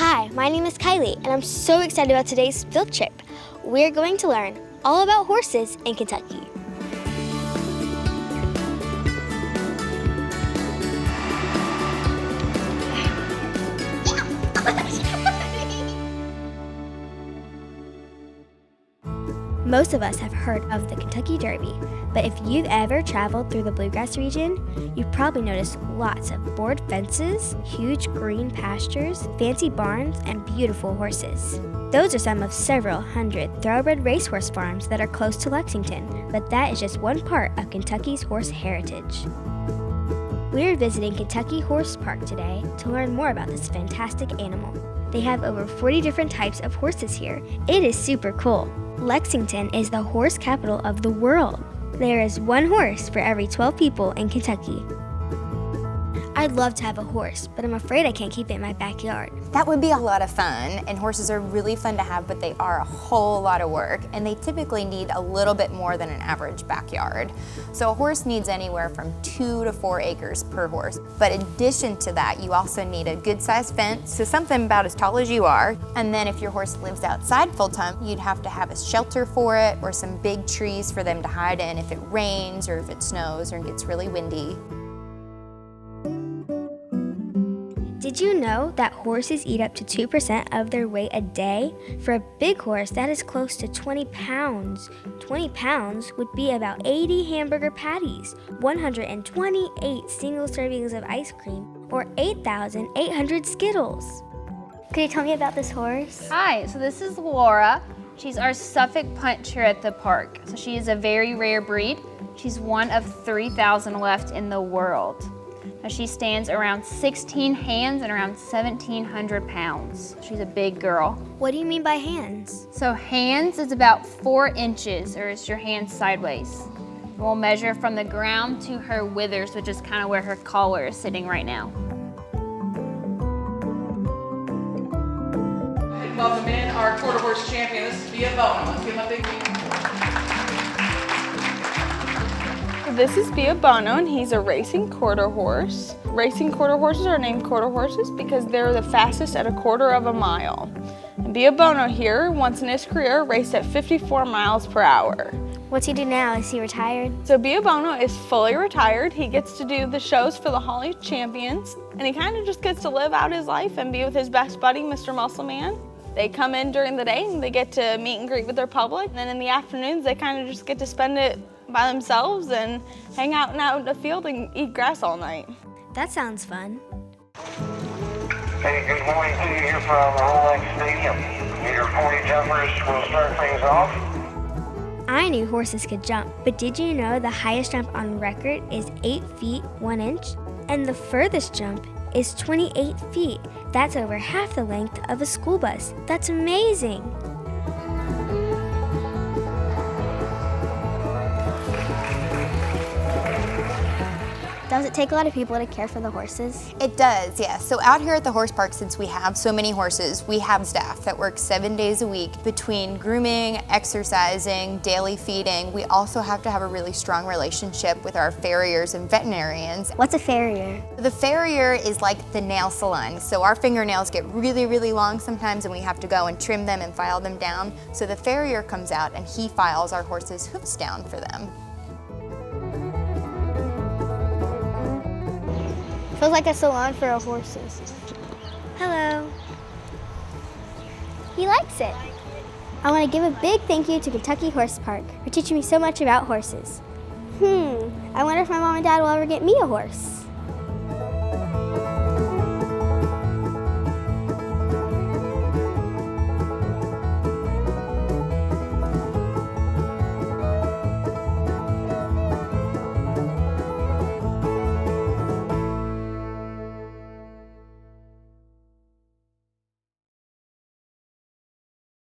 Hi, my name is Kylie, and I'm so excited about today's field trip. We're going to learn all about horses in Kentucky. Most of us have heard of the Kentucky Derby, but if you've ever traveled through the Bluegrass region, you've probably noticed lots of board fences, huge green pastures, fancy barns, and beautiful horses. Those are some of several hundred thoroughbred racehorse farms that are close to Lexington, but that is just one part of Kentucky's horse heritage. We're visiting Kentucky Horse Park today to learn more about this fantastic animal. They have over 40 different types of horses here. It is super cool. Lexington is the horse capital of the world. There is one horse for every 12 people in Kentucky. I'd love to have a horse, but I'm afraid I can't keep it in my backyard. That would be a lot of fun, and horses are really fun to have, but they are a whole lot of work, and they typically need a little bit more than an average backyard. So a horse needs anywhere from 2 to 4 acres per horse. But in addition to that, you also need a good-sized fence, so something about as tall as you are. And then if your horse lives outside full-time, you'd have to have a shelter for it or some big trees for them to hide in if it rains or if it snows or gets really windy. Did you know that horses eat up to 2% of their weight a day? For a big horse, that is close to 20 pounds. 20 pounds would be about 80 hamburger patties, 128 single servings of ice cream, or 8,800 Skittles. Could you tell me about this horse? Hi, so this is Laura. She's our Suffolk punch here at the park. So she is a very rare breed. She's one of 3,000 left in the world. Now she stands around 16 hands and around 1,700 pounds. She's a big girl. What do you mean by hands? So hands is about 4 inches, or it's your hands sideways. We'll measure from the ground to her withers, which is kind of where her collar is sitting right now. Welcome in our quarter horse champion. This is Via Bono. Let's give him a big hand. This is Via Bono, and he's a racing quarter horse. Racing quarter horses are named quarter horses because they're the fastest at a quarter of a mile. And Via Bono here, once in his career, raced at 54 miles per hour. What's he do now? Is he retired? So Via Bono is fully retired. He gets to do the shows for the Holly Champions, and he kind of just gets to live out his life and be with his best buddy, Mr. Muscle Man. They come in during the day and they get to meet and greet with their public, and then in the afternoons they kind of just get to spend it by themselves and hang out in the field and eat grass all night. That sounds fun. Hey, good morning to you here from Rolex Stadium. Your 40 jumpers will start things off. I knew horses could jump, but did you know the highest jump on record is 8 feet 1 inch? And the furthest jump is 28 feet. That's over half the length of a school bus. That's amazing. Does it take a lot of people to care for the horses? It does, yes. So out here at the horse park, since we have so many horses, we have staff that work 7 days a week between grooming, exercising, daily feeding. We also have to have a really strong relationship with our farriers and veterinarians. What's a farrier? The farrier is like the nail salon. So our fingernails get really, really long sometimes, and we have to go and trim them and file them down. So the farrier comes out and he files our horses' hoofs down for them. Feels like a salon for our horses. Hello. He likes it. I want to give a big thank you to Kentucky Horse Park for teaching me so much about horses. I wonder if my mom and dad will ever get me a horse.